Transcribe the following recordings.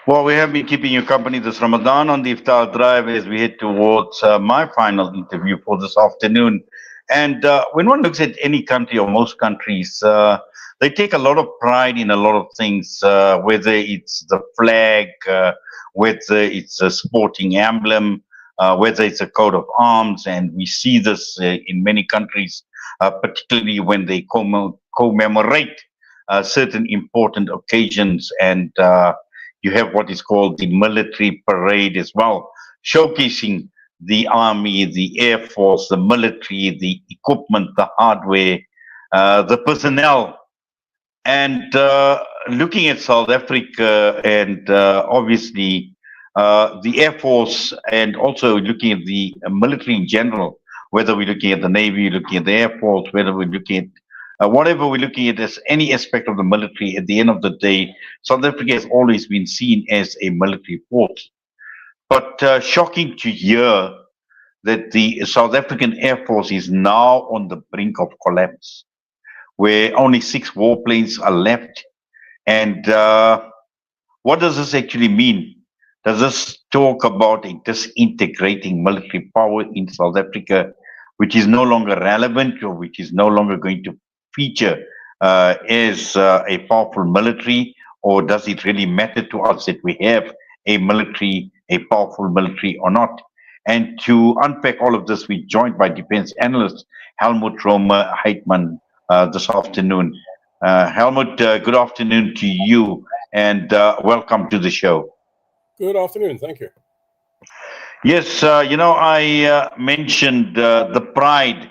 Well, we have been keeping you company this Ramadan on the Iftar Drive as we head towards my final interview for this afternoon. And when one looks at any country or most countries, they take a lot of pride in a lot of things, whether it's the flag, whether it's a sporting emblem, whether it's a coat of arms. And we see this in many countries, particularly when they commemorate certain important occasions and you have what is called the military parade as well, showcasing the army, the air force, the military, the equipment, the hardware, the personnel. And looking at South Africa and obviously the air force, and also looking at the military in general, whether we're looking at the Navy, looking at the Air Force, whether we're looking at whatever we're looking at as any aspect of the military, at the end of the day, South Africa has always been seen as a military force. But shocking to hear that the South African Air Force is now on the brink of collapse, where only 6 warplanes are left. And what does this actually mean? Does this talk about a disintegrating military power in South Africa, which is no longer relevant or which is no longer going to feature as a powerful military? Or does it really matter to us that we have a military, a powerful military or not? And to unpack all of this, we're joined by defense analyst Helmoed-Römer Heitman this afternoon. Helmut, good afternoon to you and welcome to the show. Good afternoon. Thank you. Yes, I mentioned the pride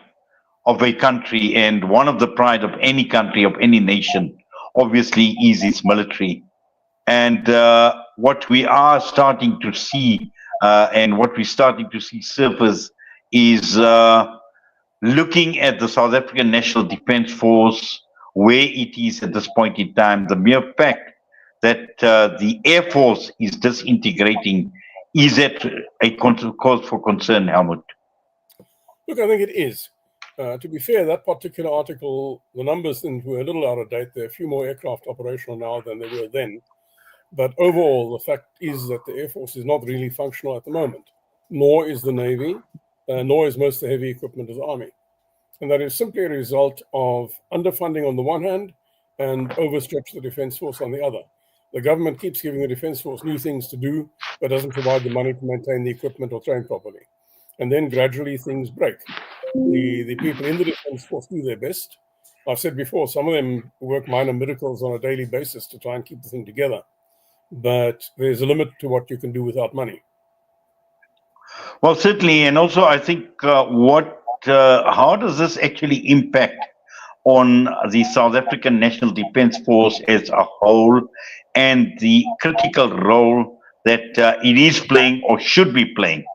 of a country, and one of the pride of any country, of any nation, obviously is its military. And what we are starting to see, and what we're starting to see surface, is looking at the South African National Defence Force, where it is at this point in time, the mere fact that the Air Force is disintegrating, is it a cause for concern, Helmut? Look, I think it is. To be fair, that particular article, the numbers were a little out of date. There are a few more aircraft operational now than they were then. But overall, the fact is that the Air Force is not really functional at the moment, nor is the Navy, nor is most of the heavy equipment of the Army. And that is simply a result of underfunding on the one hand and overstretch the Defence Force on the other. The government keeps giving the Defence Force new things to do, but doesn't provide the money to maintain the equipment or train properly. And then gradually things break. The people in the Defence Force do their best. I've said before, some of them work minor miracles on a daily basis to try and keep the thing together. But there's a limit to what you can do without money. Well, certainly. And also, I think how does this actually impact on the South African National Defence Force as a whole and the critical role that it is playing or should be playing?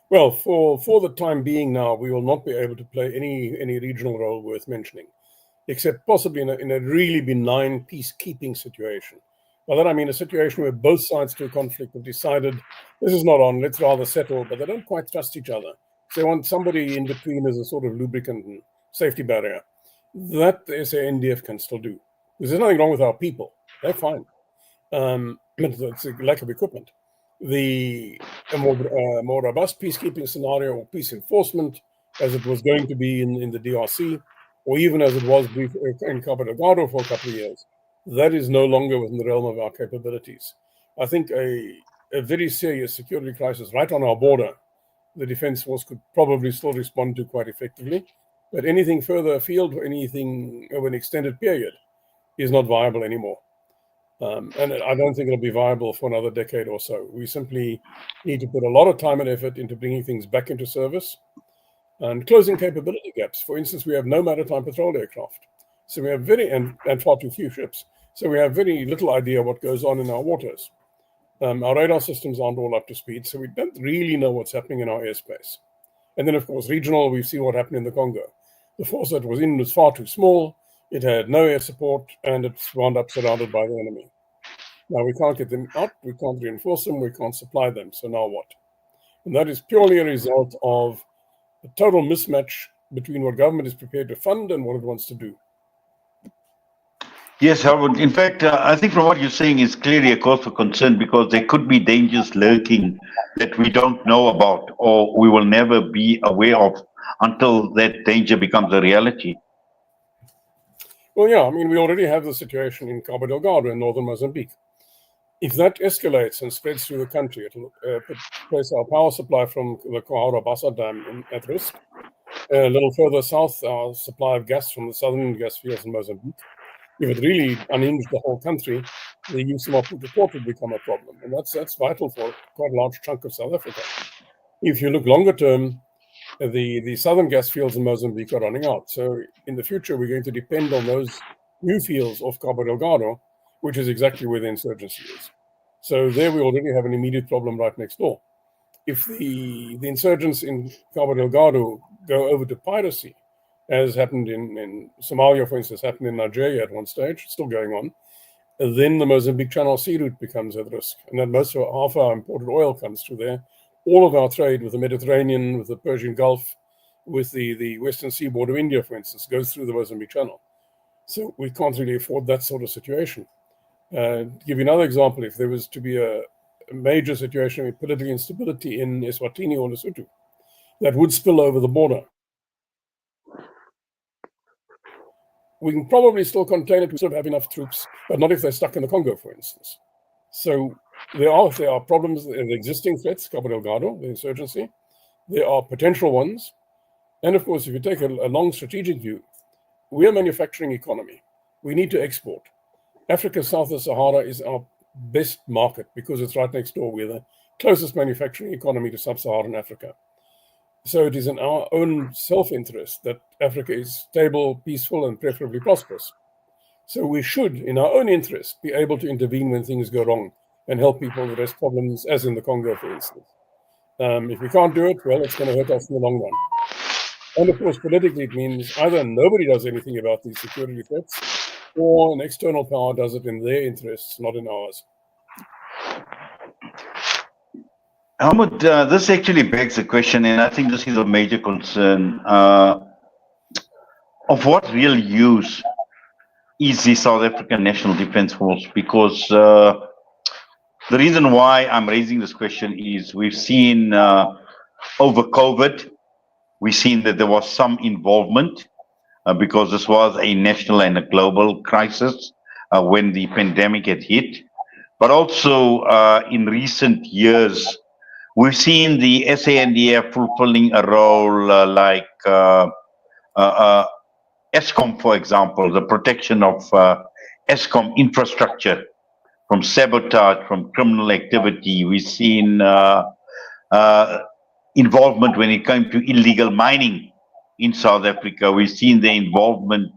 Well, for the time being now, we will not be able to play any regional role worth mentioning, except possibly in a really benign peacekeeping situation. By that I mean a situation where both sides to a conflict have decided this is not on, let's rather settle, but they don't quite trust each other. So they want somebody in between as a sort of lubricant and safety barrier. That the SANDF can still do. Because there's nothing wrong with our people. They're fine. It's a lack of equipment. A more robust peacekeeping scenario or peace enforcement, as it was going to be in the DRC, or even as it was in Cabo Delgado for a couple of years, that is no longer within the realm of our capabilities. I think a very serious security crisis right on our border, the Defence Force could probably still respond to quite effectively. But anything further afield, or anything over an extended period, is not viable anymore. And I don't think it'll be viable for another decade or so. We simply need to put a lot of time and effort into bringing things back into service and closing capability gaps. For instance, we have no maritime patrol aircraft. So we have and far too few ships. So we have very little idea what goes on in our waters. Our radar systems aren't all up to speed, so we don't really know what's happening in our airspace. And then, of course, regional, we've seen what happened in the Congo. The force that was in was far too small. It had no air support, and it's wound up surrounded by the enemy. Now, we can't get them out. We can't reinforce them. We can't supply them. So now what? And that is purely a result of a total mismatch between what government is prepared to fund and what it wants to do. Yes, Howard. In fact, I think from what you're saying is clearly a cause for concern because there could be dangers lurking that we don't know about or we will never be aware of until that danger becomes a reality. Well, yeah, I mean, we already have the situation in Cabo Delgado in northern Mozambique. If that escalates and spreads through the country, it'll place our power supply from the Coahora Bassa Dam at risk. A little further south, our supply of gas from the southern gas fields in Mozambique. If it really unhinged the whole country, the use of Maputo port would become a problem. And that's vital for quite a large chunk of South Africa. If you look longer term, the southern gas fields in Mozambique are running out. So in the future, we're going to depend on those new fields off Cabo Delgado, which is exactly where the insurgency is. So there we already have an immediate problem right next door. If the insurgents in Cabo Delgado go over to piracy, as happened in Somalia, for instance, happened in Nigeria at one stage, still going on, then the Mozambique Channel Sea route becomes at risk. And then half our imported oil comes through there. All of our trade with the Mediterranean, with the Persian Gulf, with the western seaboard of India, for instance, goes through the Mozambique Channel. So we can't really afford that sort of situation. To give you another example, if there was to be a major situation with political instability in Eswatini or Lesotho, that would spill over the border. We can probably still contain it. We still have enough troops, but not if they're stuck in the Congo, for instance. So there are problems in the existing threats, Cabo Delgado, the insurgency. There are potential ones. And of course, if you take a long strategic view, we're a manufacturing economy. We need to export. Africa south of Sahara is our best market because it's right next door. We're the closest manufacturing economy to sub-Saharan Africa. So it is in our own self-interest that Africa is stable, peaceful, and preferably prosperous. So we should, in our own interest, be able to intervene when things go wrong and help people address problems, as in the Congo, for instance. If we can't do it, well, it's going to hurt us in the long run. And of course, politically, it means either nobody does anything about these security threats, or an external power does it in their interests, not in ours. Helmut, this actually begs the question, and I think this is a major concern of what real use is the South African National Defence Force, because the reason why I'm raising this question is we've seen over COVID, we've seen that there was some involvement because this was a national and a global crisis when the pandemic had hit. But also in recent years, we've seen the SANDF fulfilling a role like ESCOM, for example, the protection of ESCOM infrastructure from sabotage, from criminal activity. We've seen involvement when it came to illegal mining in South Africa. We've seen the involvement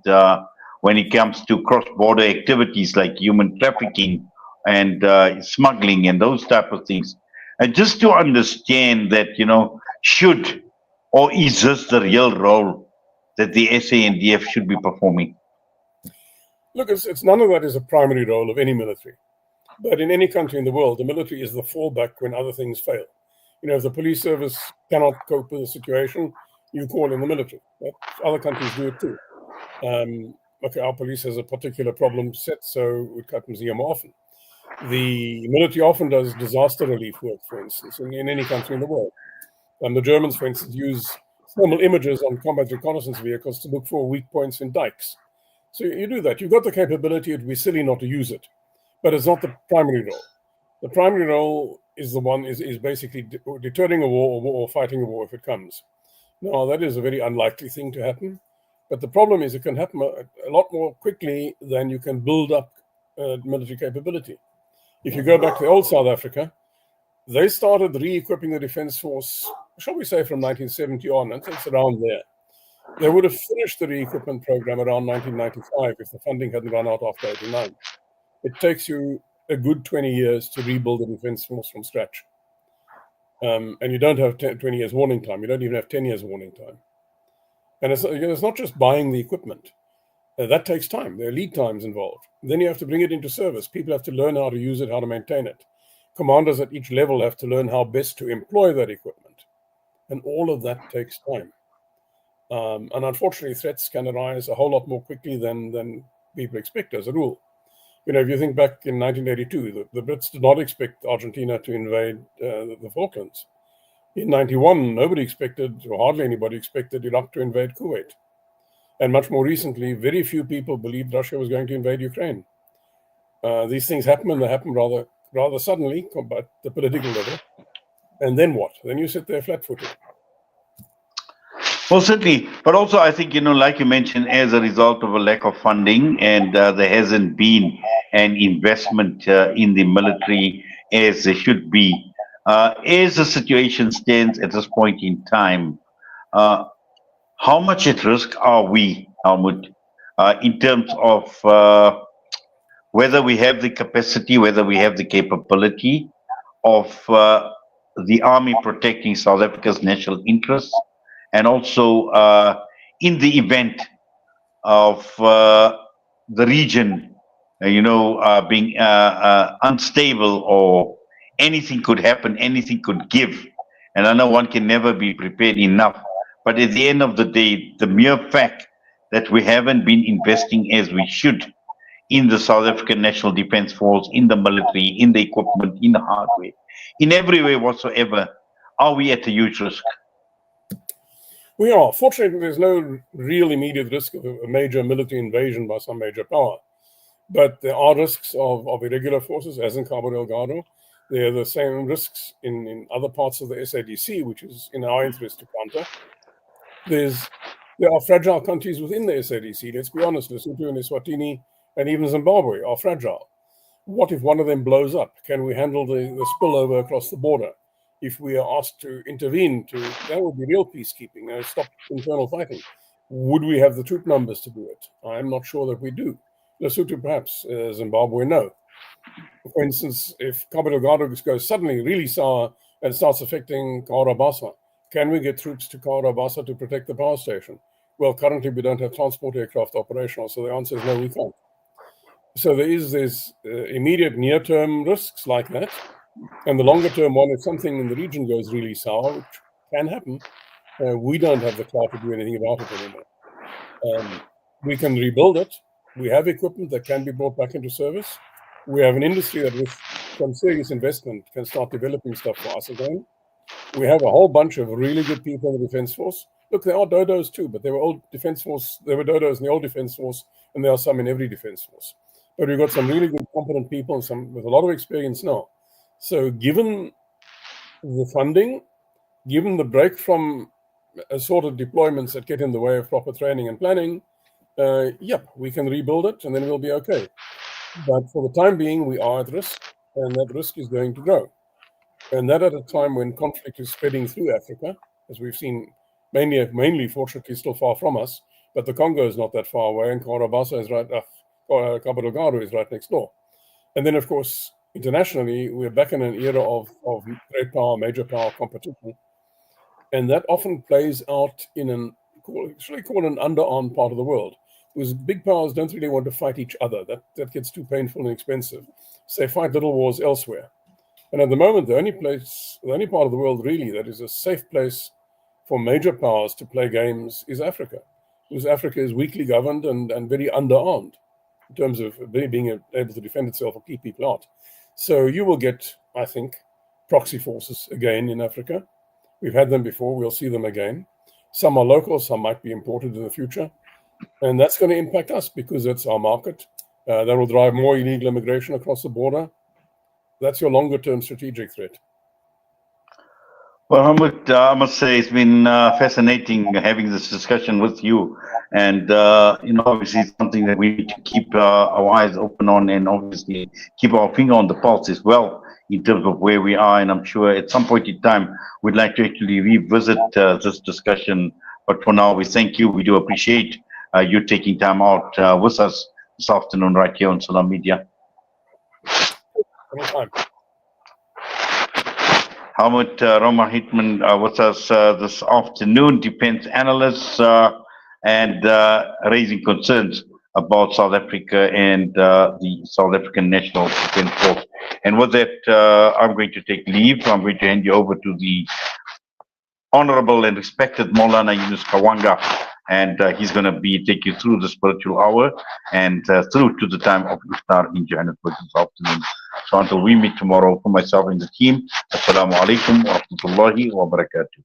when it comes to cross-border activities like human trafficking and smuggling and those type of things. And just to understand that, should or is this the real role that the SANDF should be performing? Look, it's none of that is a primary role of any military. But in any country in the world, the military is the fallback when other things fail. If the police service cannot cope with the situation, you call in the military. Other countries do it too. Okay, our police has a particular problem set, so it happens here more often. The military often does disaster relief work, for instance, in any country in the world. The Germans, for instance, use thermal images on combat reconnaissance vehicles to look for weak points in dikes. So you do that. You've got the capability. It would be silly not to use it. But it's not the primary role. The primary role is basically deterring a war or fighting a war if it comes. Now, that is a very unlikely thing to happen. But the problem is it can happen a lot more quickly than you can build up military capability. If you go back to old South Africa, they started re-equipping the Defence Force, shall we say, from 1970 on, and it's around there. They would have finished the re-equipment program around 1995 if the funding hadn't run out after 1989. It takes you a good 20 years to rebuild a defense force from scratch. And you don't have 20 years warning time. You don't even have 10 years warning time. And it's not just buying the equipment. That takes time. There are lead times involved. Then you have to bring it into service. People have to learn how to use it, how to maintain it. Commanders at each level have to learn how best to employ that equipment. And all of that takes time. And unfortunately, threats can arise a whole lot more quickly than people expect as a rule. If you think back in 1982, the Brits did not expect Argentina to invade the Falklands. In 91, nobody expected, or hardly anybody expected, Iraq to invade Kuwait. And much more recently, very few people believed Russia was going to invade Ukraine. These things happen, and they happen rather suddenly at the political level. And then what? Then you sit there flat-footed. Well, certainly, but also I think, like you mentioned, as a result of a lack of funding, and there hasn't been an investment in the military as there should be. As the situation stands at this point in time, how much at risk are we, Helmut, in terms of whether we have the capacity, whether we have the capability of the army protecting South Africa's national interests, and also in the event of the region, being unstable, or anything could happen, anything could give. And I know one can never be prepared enough. But at the end of the day, the mere fact that we haven't been investing as we should in the South African National Defence Force, in the military, in the equipment, in the hardware, in every way whatsoever, are we at a huge risk? We are. Fortunately, there's no real immediate risk of a major military invasion by some major power. But there are risks of irregular forces, as in Cabo Delgado. There are the same risks in other parts of the SADC, which is in our interest to counter. There are fragile countries within the SADC. Let's be honest, Lesotho and Eswatini and even Zimbabwe are fragile. What if one of them blows up? Can we handle the spillover across the border? If we are asked to intervene, that would be real peacekeeping, stop internal fighting. Would we have the troop numbers to do it? I'm not sure that we do. Lesotho perhaps, Zimbabwe no. For instance, if Cabo Delgado goes suddenly really sour and starts affecting Cahora Bassa, can we get troops to Cahora Bassa to protect the power station? Well, currently we don't have transport aircraft operational, so the answer is no, we can't. So there's immediate near-term risks like that. And the longer-term one, if something in the region goes really sour, which can happen, we don't have the clout to do anything about it anymore. We can rebuild it. We have equipment that can be brought back into service. We have an industry that with some serious investment can start developing stuff for us again. We have a whole bunch of really good people in the Defence Force. Look, there are dodos too, but there were dodos in the old Defence Force, and there are some in every Defence Force. But we've got some really good, competent people, and some with a lot of experience now. So given the funding, given the break from assorted deployments that get in the way of proper training and planning, we can rebuild it, and then we'll be okay. But for the time being, we are at risk, and that risk is going to grow. And that at a time when conflict is spreading through Africa, as we've seen, mainly fortunately, still far from us, but the Congo is not that far away, and Cahora Bassa is Cabo Delgado is right next door. And then, of course, internationally, we're back in an era of great power, major power competition. And that often plays out in an underarmed part of the world, because big powers don't really want to fight each other. That gets too painful and expensive. So they fight little wars elsewhere. And at the moment, the only part of the world really that is a safe place for major powers to play games is Africa, because Africa is weakly governed and very underarmed in terms of being able to defend itself or keep people out. So you will get, I think, proxy forces again in Africa. We've had them before. We'll see them again. Some are local. Some might be imported in the future. And that's going to impact us because that's our market. That will drive more illegal immigration across the border. That's your longer-term strategic threat. Well, Helmut, I must say it's been fascinating having this discussion with you. And, obviously it's something that we need to keep our eyes open on, and obviously keep our finger on the pulse as well in terms of where we are. And I'm sure at some point in time, we'd like to actually revisit this discussion. But for now, we thank you. We do appreciate you taking time out with us this afternoon right here on Salam Media. Anytime. Helmoed-Römer Heitman with us this afternoon, defense analyst, and raising concerns about South Africa and the South African National Defence Force. And with that, I'm going to take leave. I'm going to hand you over to the Honorable and respected Maulana Yunus Kawanga, and he's going to take you through the spiritual hour and through to the time of iftar in Johannesburg this afternoon. So until we meet tomorrow, for myself and the team, Assalamu alaikum wa rahmatullahi wa barakatuh.